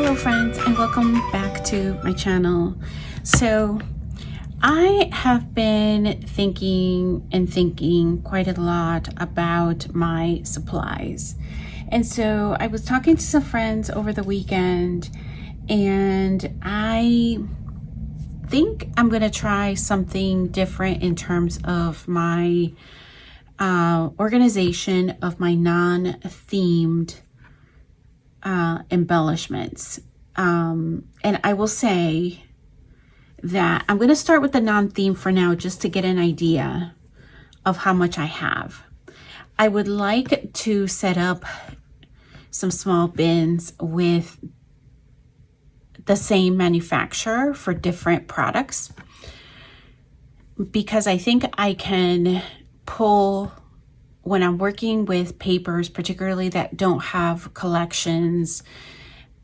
Hello friends, and welcome back to my channel. So I have been thinking quite a lot about my supplies. And so I was talking to some friends over the weekend, and I think I'm going to try something different in terms of my organization of my non-themed embellishments. And I will say that I'm going to start with the non-theme for now, just to get an idea of how much I have. I would like to set up some small bins with the same manufacturer for different products, because I think I can pull, when I'm working with papers, particularly that don't have collections,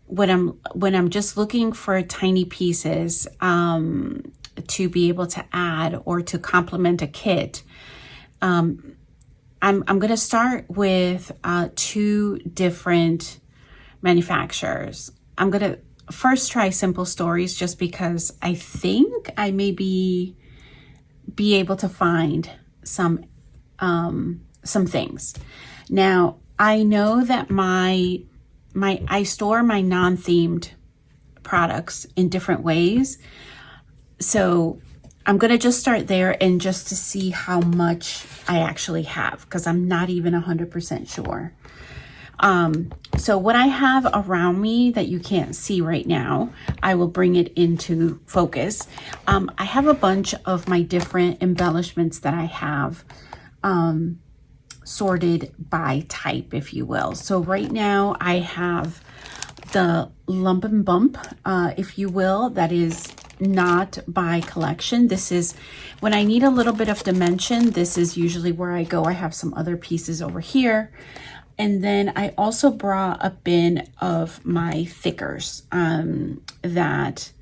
when I'm just looking for tiny pieces to be able to add or to complement a kit, I'm going to start with two different manufacturers. I'm going to first try Simple Stories, just because I think I may be able to find some things. Now, I know that I store my non-themed products in different ways. So I'm going to just start there, and just to see how much I actually have, because I'm not even 100% sure. So what I have around me that you can't see right now, I will bring it into focus. I have a bunch of my different embellishments that I have sorted by type, if you will. So right now I have the lump and bump, if you will, that is not by collection. This is when I need a little bit of dimension. This is usually where I go. I have some other pieces over here. And then I also brought a bin of my thickers that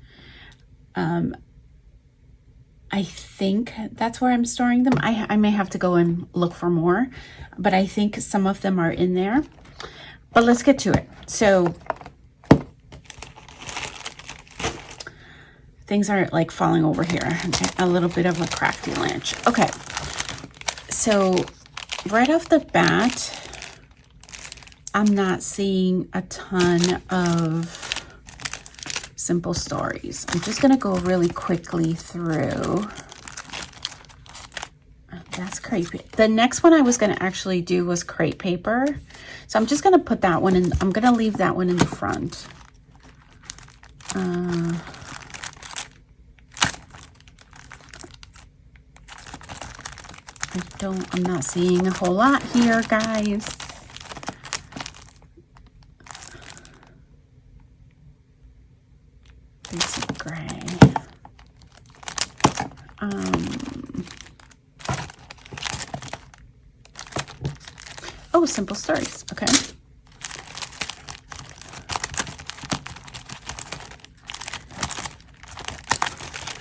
I think that's where I'm storing them. I may have to go and look for more, but I think some of them are in there. But let's get to it. So things are like falling over here. A little bit of a crafty lunch. Okay. So right off the bat, I'm not seeing a ton of Simple Stories. I'm just going to go really quickly through. That's crepe. The next one I was going to actually do was crepe paper. So I'm just going to put that one in. I'm going to leave that one in the front. I'm not seeing a whole lot here, guys. Basic gray. Oh, Simple Stories. Okay.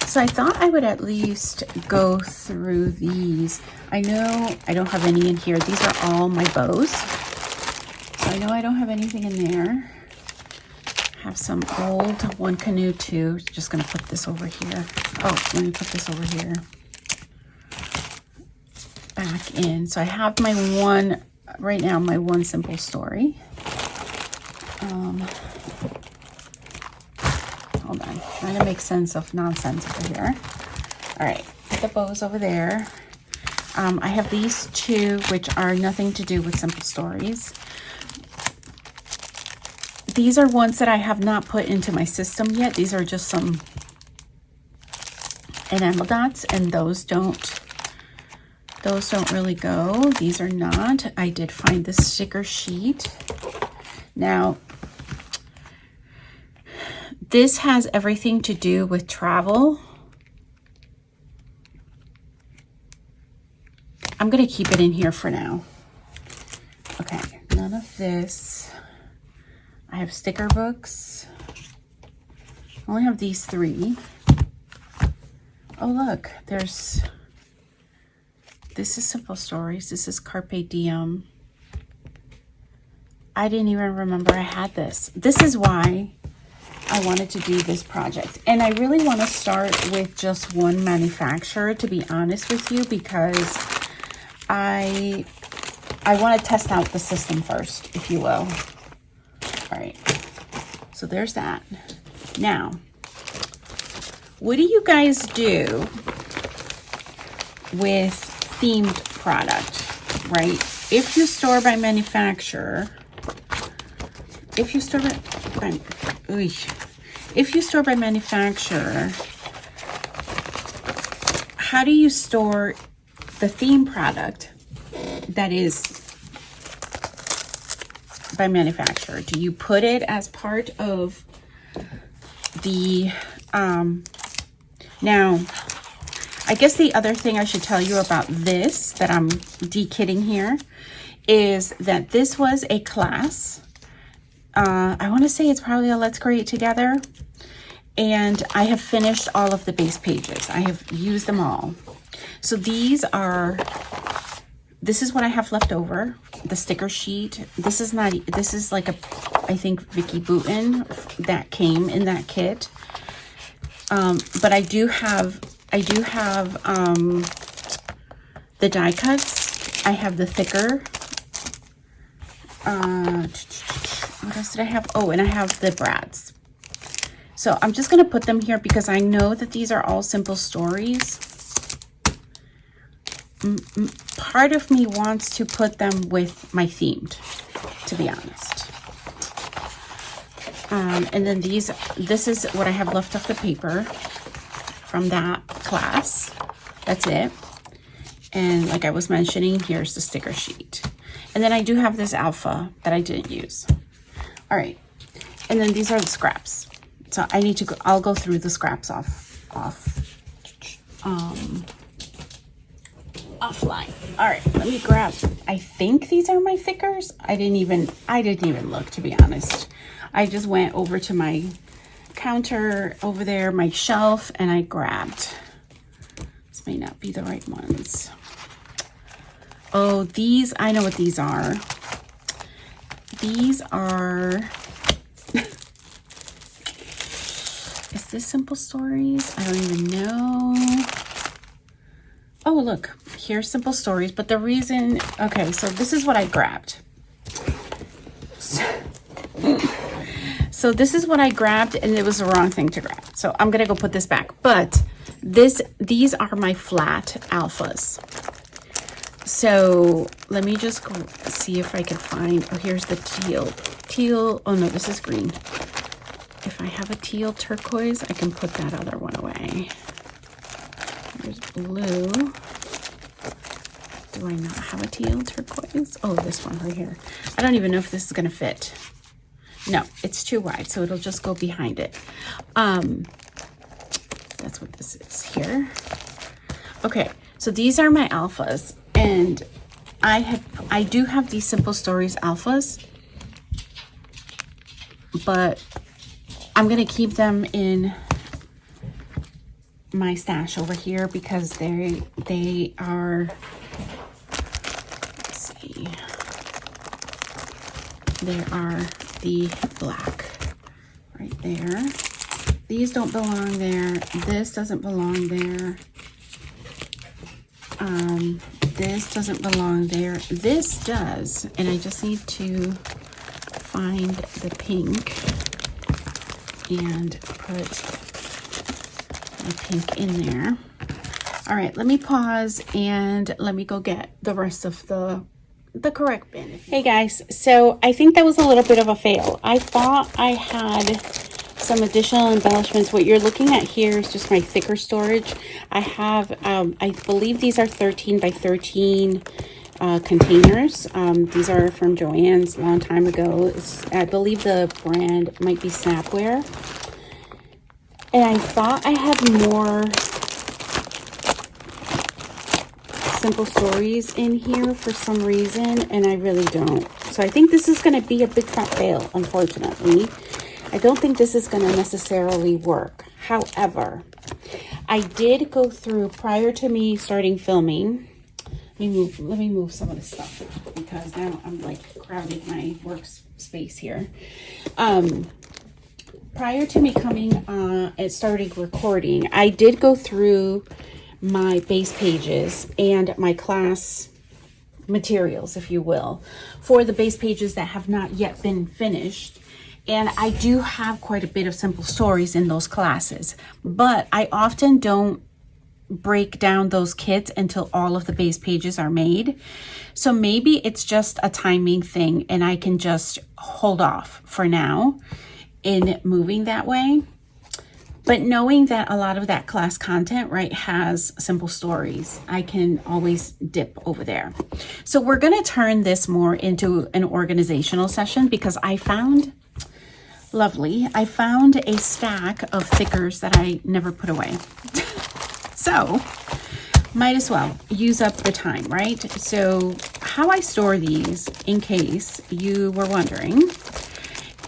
So I thought I would at least go through these. I know I don't have any in here. These are all my bows. So I know I don't have anything in there. Have some old One Canoe 2. Just going to put this over here. Oh, let me put this over here. Back in. So I have my one, right now, my one Simple Story. Hold on. Trying to make sense of nonsense over here. All right. Put the bows over there. I have these two, which are nothing to do with Simple Stories. These are ones that I have not put into my system yet. These are just some enamel dots, and those don't really go. These are not. I did find the sticker sheet. Now, this has everything to do with travel. I'm going to keep it in here for now. Okay, none of this. I have sticker books. I only have these three. Oh, look, this is Simple Stories. This is Carpe Diem. I didn't even remember I had this. This is why I wanted to do this project. And I really want to start with just one manufacturer, to be honest with you, because I want to test out the system first, if you will. All right, so there's that. Now, what do you guys do with themed product, right? If you store by manufacturer, if you store by manufacturer, how do you store the theme product that is by manufacturer? Do you put it as part of the now, I guess the other thing I should tell you about this that I'm de-kitting here is that this was a class. I want to say it's probably a Let's Create Together. And I have finished all of the base pages. I have used them all. So this is what I have left over. The sticker sheet. This is like I think Vicky Boutin that came in that kit. But I do have the die cuts. I have the thicker. What else did I have? Oh, and I have the brads. So I'm just going to put them here because I know that these are all simple stories. Part of me wants to put them with my themed, to be honest. And then this is what I have left of the paper from that class. That's it. And like I was mentioning, here's the sticker sheet. And then I do have this alpha that I didn't use. All right. And then these are the scraps. So I need to go, I'll go through the scraps offline. All right, let me grab, I think these are my thickers. I didn't even look, to be honest. I just went over to my counter over there, my shelf, and I grabbed. This may not be the right ones. Oh, these, I know what these are. These are, is this Simple Stories? I don't even know. Oh, look, here's Simple Stories, but the reason, okay, so this is what I grabbed. So this is what I grabbed, and it was the wrong thing to grab. So I'm gonna go put this back, but these are my flat alphas. So let me just go see if I can find, oh, here's the teal, oh no, this is green. If I have a teal turquoise, I can put that other one away. There's blue. Do I not have a teal turquoise? Oh, this one right here. I don't even know if this is gonna fit. No, it's too wide, so it'll just go behind it. That's what this is here. Okay, so these are my alphas, and I do have these Simple Stories alphas, but I'm gonna keep them in my stash over here because they are, let's see, they are the black right there. These don't belong there. This doesn't belong there. This doesn't belong there. This does, and I just need to find the pink and put my pink in there. All right, let me pause and let me go get the rest of the correct bin. Hey guys, so I think that was a little bit of a fail. I thought I had some additional embellishments. What you're looking at here is just my thicker storage. I have, I believe these are 13 by 13 containers. These are from Joann's a long time ago. I believe the brand might be Snapware. And I thought I had more Simple Stories in here for some reason, and I really don't. So I think this is going to be a big fat fail, unfortunately. I don't think this is going to necessarily work. However, I did go through, prior to me starting filming, let me move some of the stuff because now I'm like crowding my workspace here. prior to me coming and starting recording, I did go through my base pages and my class materials, if you will, for the base pages that have not yet been finished. And I do have quite a bit of simple stories in those classes, but I often don't break down those kits until all of the base pages are made. So maybe it's just a timing thing and I can just hold off for now in moving that way. But knowing that a lot of that class content, right, has simple stories, I can always dip over there. So we're going to turn this more into an organizational session because I found a stack of thickers that I never put away. So might as well use up the time, right? So how I store these, in case you were wondering,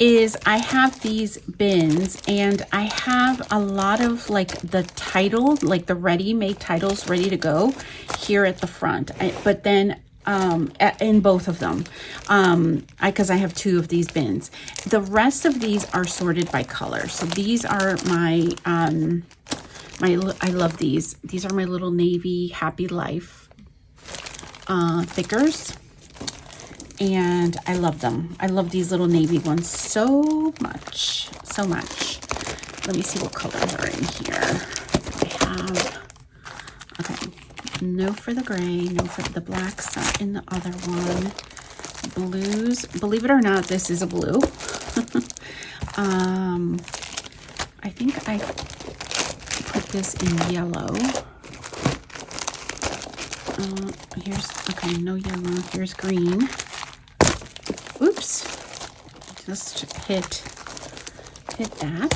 is I have these bins and I have a lot of like the title, like the ready-made titles ready to go here at the front. But then in both of them, because I have 2 of these bins. The rest of these are sorted by color. So these are my, I love these. These are my little navy Happy Life thickers. And I love them. I love these little navy ones so much, so much. Let me see what colors are in here. I have, okay, no for the gray, no for the blacks are in the other one. Blues, believe it or not, this is a blue. I think I put this in yellow. Okay, no yellow, here's green. Oops, just hit that.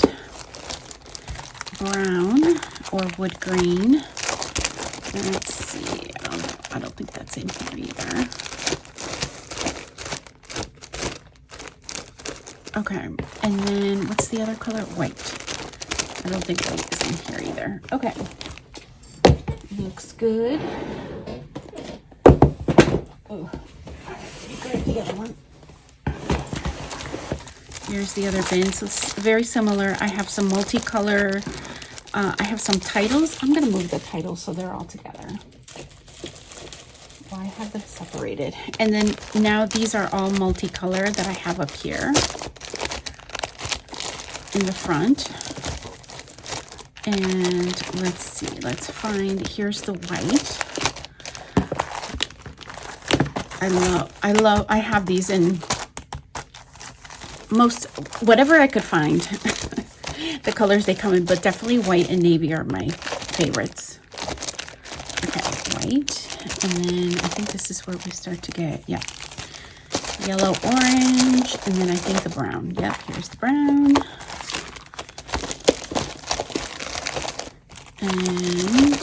Brown or wood green. Let's see, I don't think that's in here either. Okay, and then what's the other color? White. I don't think white is in here either. Okay, looks good. Oh, grab the other one. Here's the other bin. So it's very similar. I have some multicolor. I have some titles. I'm going to move the titles so they're all together. Well, I have them separated. And then now these are all multicolor that I have up here in the front. And let's see. Let's find. Here's the white. I have these in most, whatever I could find, the colors they come in, but definitely white and navy are my favorites. Okay, white, and then I think this is where we start to get, yeah, yellow, orange, and then I think the brown. Yep, here's the brown. And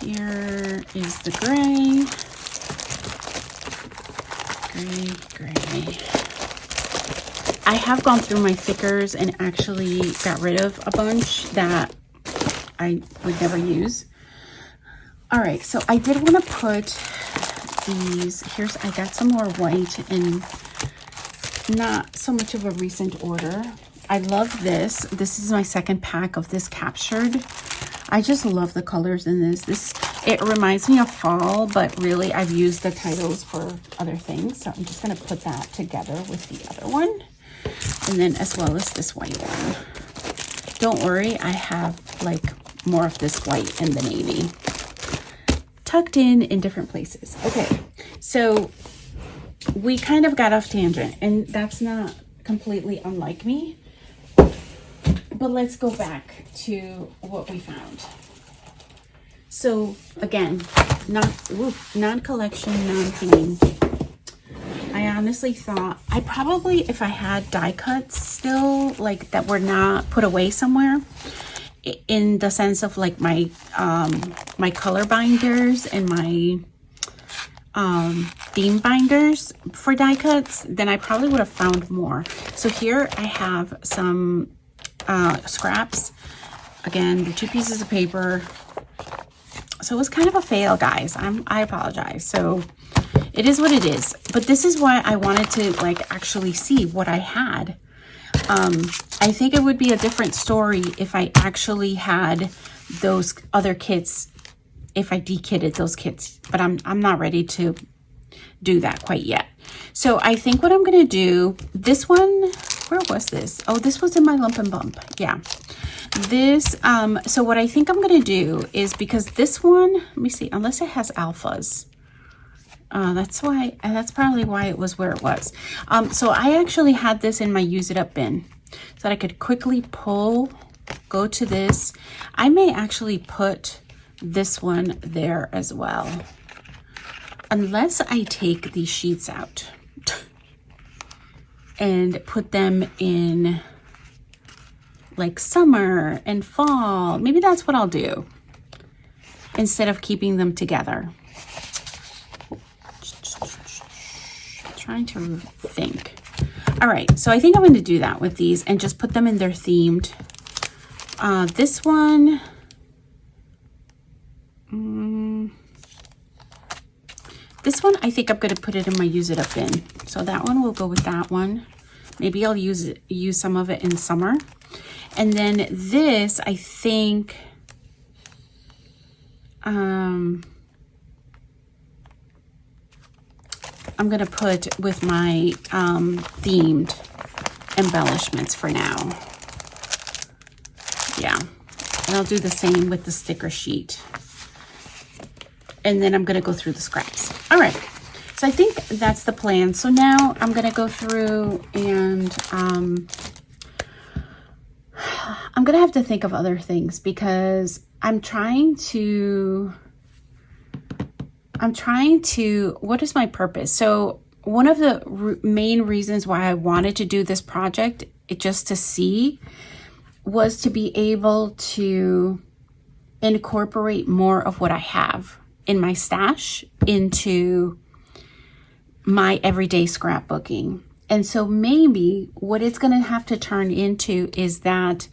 here is the gray. Gray. I have gone through my thickers and actually got rid of a bunch that I would never use. All right, so I did want to put these, I got some more white and not so much of a recent order. I love this. This is my second pack of this captured. I just love the colors in this. It reminds me of fall, but really I've used the titles for other things. So I'm just going to put that together with the other one. And then as well as this white one. Don't worry, I have like more of this white and the navy tucked in different places. Okay, so we kind of got off tangent, and that's not completely unlike me. But let's go back to what we found. So again, non-collection, non-theme. I honestly thought I probably, if I had die cuts still, like that were not put away somewhere, in the sense of like my my color binders and my theme binders for die cuts, then I probably would have found more. So here I have some scraps. Again, the 2 pieces of paper. So it was kind of a fail, guys. I apologize. So it is what it is. But this is why I wanted to like actually see what I had. I think it would be a different story if I actually had those other kits, if I de-kitted those kits, but I'm not ready to do that quite yet. So I think what I'm going to do, this one, where was this? Oh, this was in my lump and bump. Yeah. This, so what I think I'm going to do is, because this one, let me see, unless it has alphas. That's probably why it was where it was. So I actually had this in my use it up bin so that I could quickly go to this. I may actually put this one there as well, unless I take these sheets out and put them in like summer and fall. Maybe that's what I'll do instead of keeping them together. Trying to think. All right, so I think I'm going to do that with these and just put them in their themed. This one, I think I'm going to put it in my use it up bin. So that one will go with that one. Maybe I'll use some of it in summer. And then this, I think, I'm going to put with my themed embellishments for now. Yeah, and I'll do the same with the sticker sheet. And then I'm going to go through the scraps. All right, so I think that's the plan. So now I'm going to go through and I'm going to have to think of other things, because I'm trying to, what is my purpose? So one of the main reasons why I wanted to do this project, just to see, was to be able to incorporate more of what I have in my stash into my everyday scrapbooking. And so maybe what it's going to have to turn into is that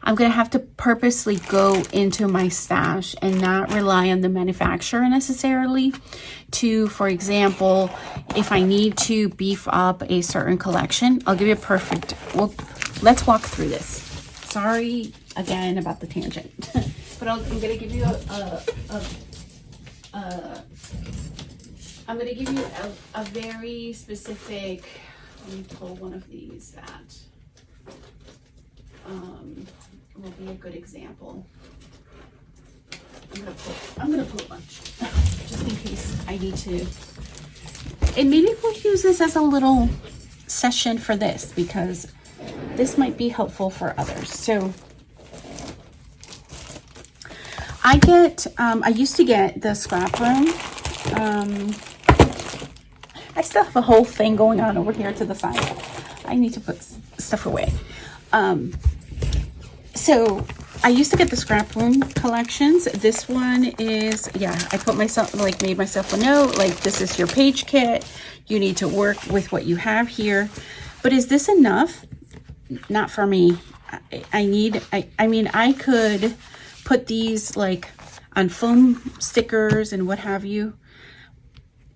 I'm going to have to purposely go into my stash and not rely on the manufacturer necessarily to, for example, if I need to beef up a certain collection. I'll give you a perfect, well, let's walk through this. Sorry again about the tangent, but I'm going to give you a very specific, let me pull one of these that will be a good example. I'm gonna pull a bunch just in case I need to. And maybe we'll use this as a little session for this, because this might be helpful for others. So I used to get the scrap room. I still have a whole thing going on over here to the side. I need to put stuff away. So I used to get the scrap room collections. This one is, yeah, I put myself, like, made myself a note, like, this is your page kit. You need to work with what you have here. But is this enough? Not for me. I mean, I could put these like on foam stickers and what have you.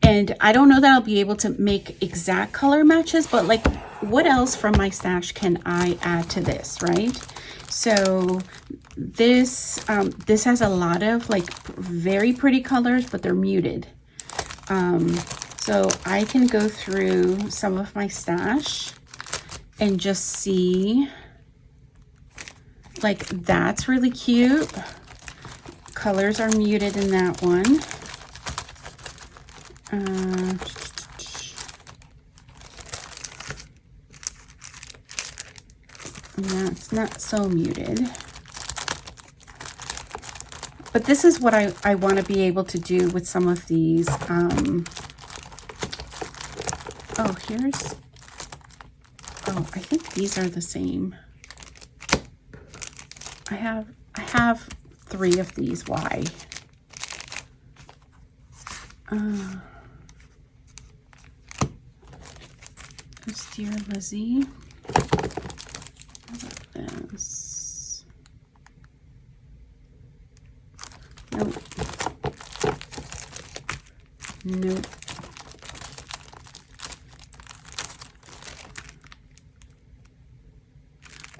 And I don't know that I'll be able to make exact color matches, but like, what else from my stash can I add to this, right? So this has a lot of like very pretty colors, but they're muted. So I can go through some of my stash and just see, like, that's really cute. Colors are muted in that one. That's not so muted. But this is what I want to be able to do with some of these. Oh, here's, oh, I think these are the same. I have 3 of these. Why? There's Dear Lizzie. How about this? Nope. Nope.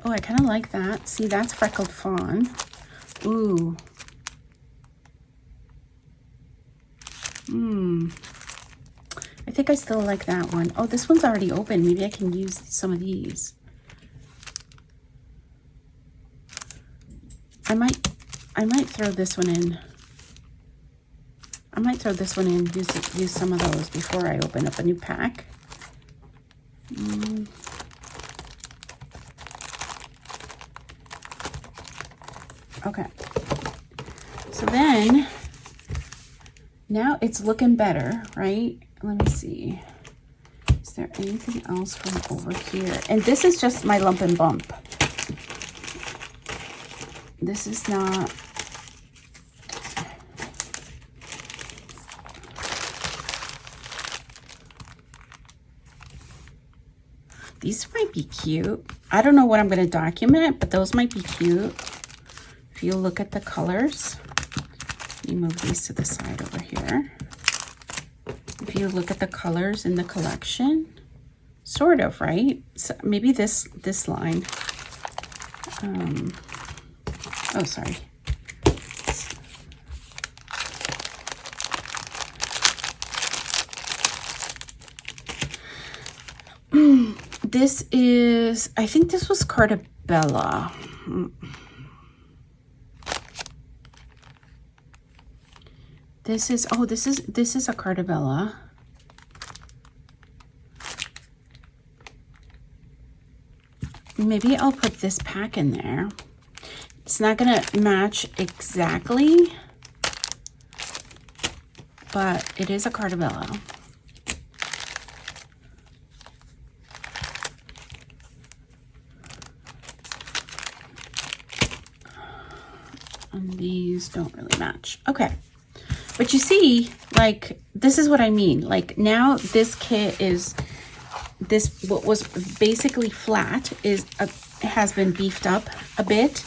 Oh, I kind of like that. See, that's freckled fawn. Ooh. I think I still like that one. Oh, this one's already open. Maybe I can use some of these. I might throw this one in. I might throw this one in, use some of those before I open up a new pack. Okay. So then, now it's looking better, right? Let me see. Is there anything else from over here? And this is just my lump and bump. This is not... These might be cute. I don't know what I'm going to document, but those might be cute. If you look at the colors, let me move these to the side over here. If you look at the colors in the collection, sort of, right? So maybe this line. Oh, sorry. This is, I think this was Cartabella. This is, oh, this is a Cartabella. Maybe I'll put this pack in there. It's not gonna match exactly, but it is a Cartabella. And these don't really match. Okay. But you see, like, this is what I mean. Like, now this kit is, this, what was basically flat is, has been beefed up a bit.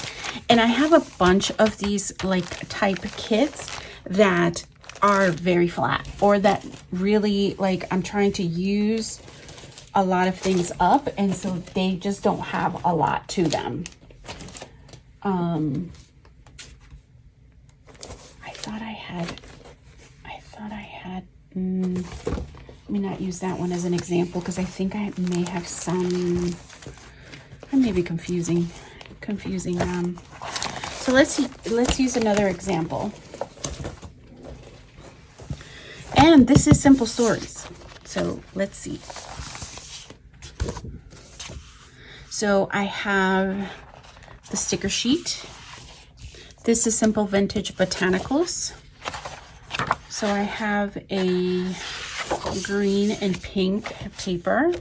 And I have a bunch of these, like, type kits that are very flat, or that really, like, I'm trying to use a lot of things up, and so they just don't have a lot to them. Let me not use that one as an example, because I think I may have some, I may be confusing them. So let's use another example. And this is Simple Stories. So let's see. So I have the sticker sheet. This is Simple Vintage Botanicals. So I have a green and pink paper.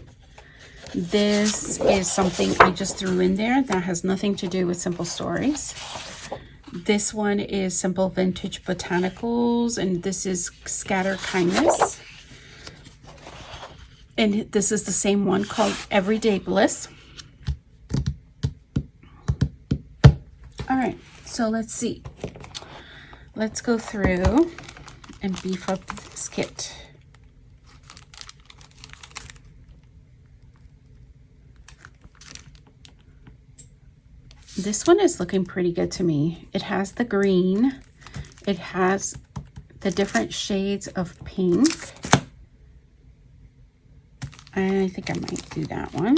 This is something I just threw in there that has nothing to do with Simple Stories. This one is Simple Vintage Botanicals, and this is Scatter Kindness. And this is the same one called Everyday Bliss. All right, so let's see. Let's go through and beef up this kit. This one is looking pretty good to me. It has the green. It has the different shades of pink. I think I might do that one.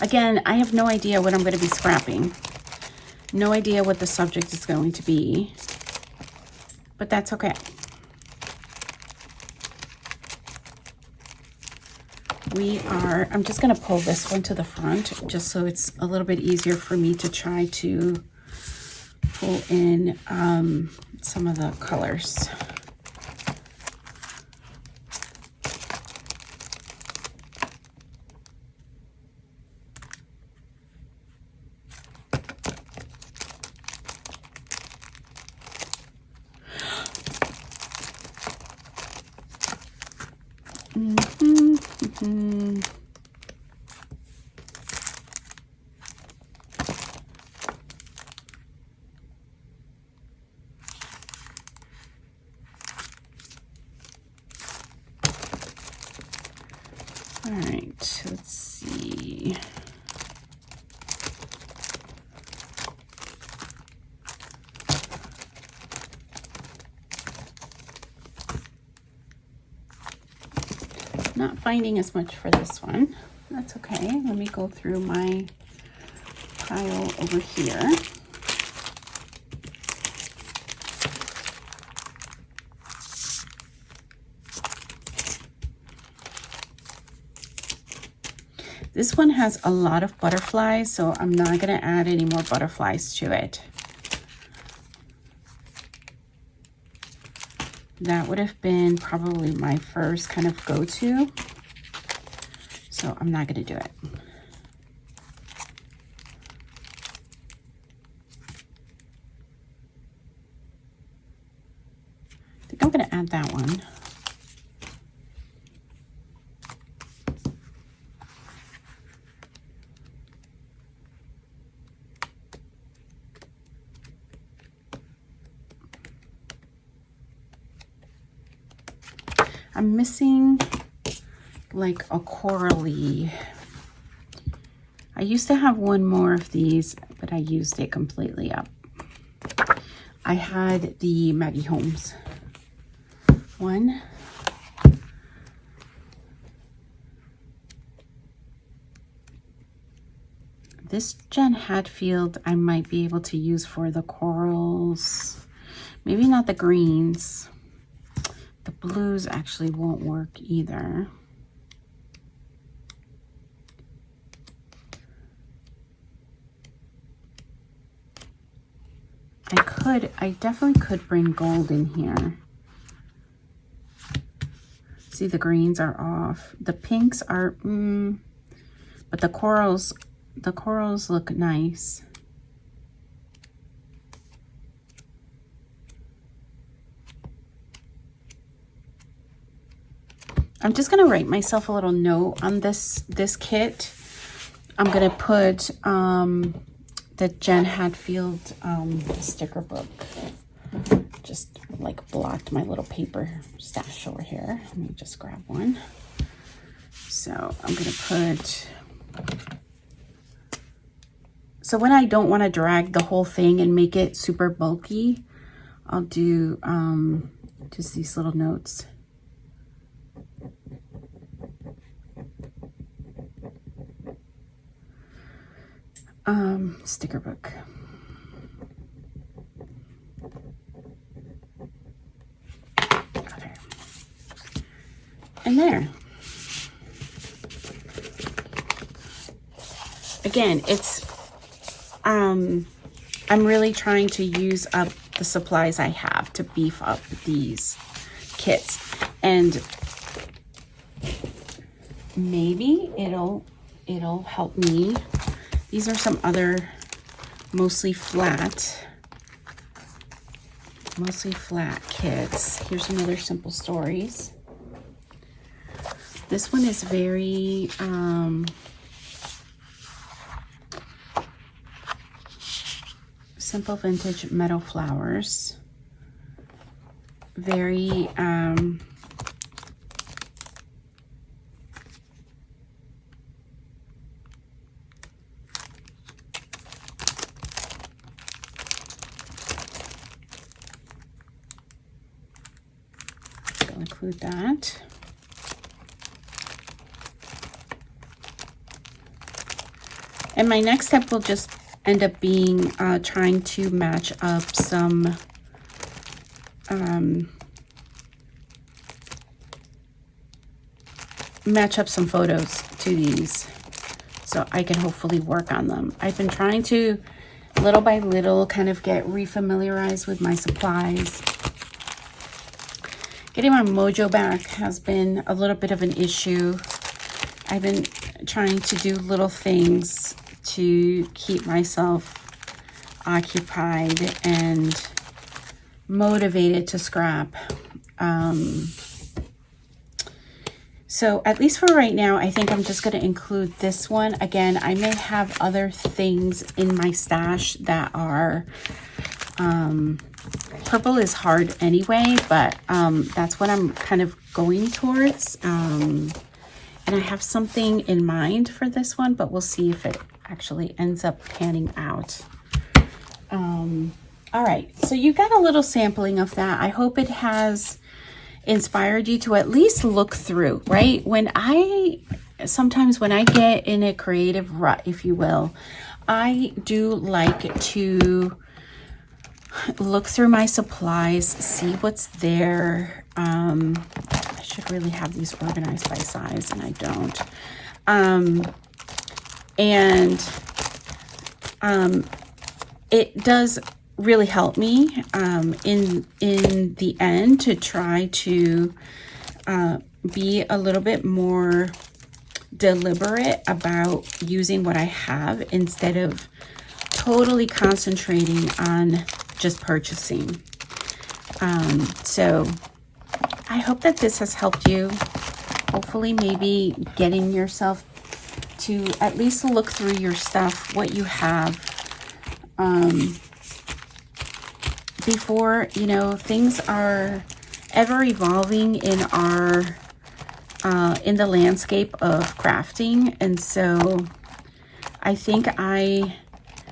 Again, I have no idea what I'm going to be scrapping. No idea what the subject is going to be. But that's okay. I'm just going to pull this one to the front just so it's a little bit easier for me to try to pull in some of the colors. All right, let's see. Not finding as much for this one. That's okay. Let me go through my pile over here. This one has a lot of butterflies, so I'm not going to add any more butterflies to it. That would have been probably my first kind of go-to, so I'm not going to do it. I think I'm going to add that one. I'm missing like a corally. I used to have one more of these, but I used it completely up. I had the Maggie Holmes one. This Jen Hadfield I might be able to use for the corals. Maybe not the greens. The blues actually won't work either. I definitely could bring gold in here. See, the greens are off. The pinks are, but the corals look nice. I'm just gonna write myself a little note on this kit. I'm gonna put the Jen Hadfield sticker book. Just like blocked my little paper stash over here. Let me just grab one. So I'm gonna put, so when I don't want to drag the whole thing and make it super bulky, I'll do just these little notes. Sticker book. Okay. And there. Again, it's, I'm really trying to use up the supplies I have to beef up these kits. And maybe it'll help me. These are some other mostly flat kits. Here's another Simple Stories. This one is very Simple Vintage Meadow Flowers. Very include that. And my next step will just end up being trying to match up some photos to these so I can hopefully work on them. I've been trying to little by little kind of get refamiliarized with my supplies. Getting my mojo back has been a little bit of an issue. I've been trying to do little things to keep myself occupied and motivated to scrap. So at least for right now, I think I'm just going to include this one. Again, I may have other things in my stash that are purple is hard anyway, but that's what I'm kind of going towards. And And I have something in mind for this one, but we'll see if it actually ends up panning out. All right, so you got a little sampling of that. I hope it has inspired you to at least look through, right? Sometimes when I get in a creative rut, if you will, I do like to look through my supplies, see what's there. I should really have these organized by size, and I don't. It does really help me in the end to try to be a little bit more deliberate about using what I have instead of totally concentrating on just purchasing. So I hope that this has helped you. Hopefully maybe getting yourself to at least look through your stuff, what you have, before, you know, things are ever evolving in our in the landscape of crafting. And so I think I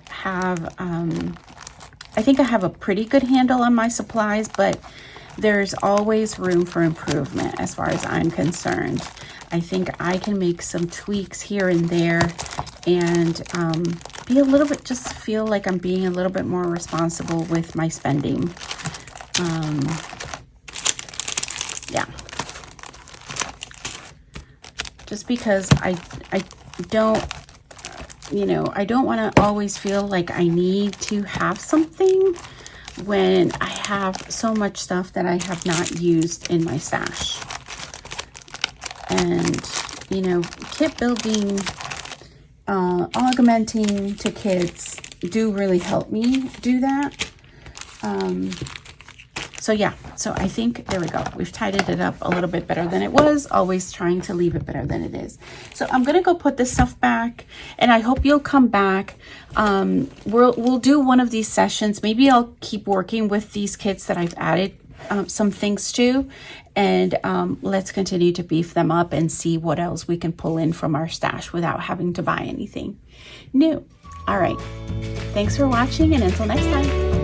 have a pretty good handle on my supplies, but there's always room for improvement as far as I'm concerned. I think I can make some tweaks here and there and be a little bit, just feel like I'm being a little bit more responsible with my spending. Yeah. Just because I don't, you know, I don't want to always feel like I need to have something when I have so much stuff that I have not used in my stash. And, you know, kit building, augmenting to kits do really help me do that. So yeah, so I think, there we go. We've tidied it up a little bit better than it was, always trying to leave it better than it is. So I'm going to go put this stuff back, and I hope you'll come back. We'll do one of these sessions. Maybe I'll keep working with these kits that I've added some things to, and let's continue to beef them up and see what else we can pull in from our stash without having to buy anything new. All right. Thanks for watching, and until next time.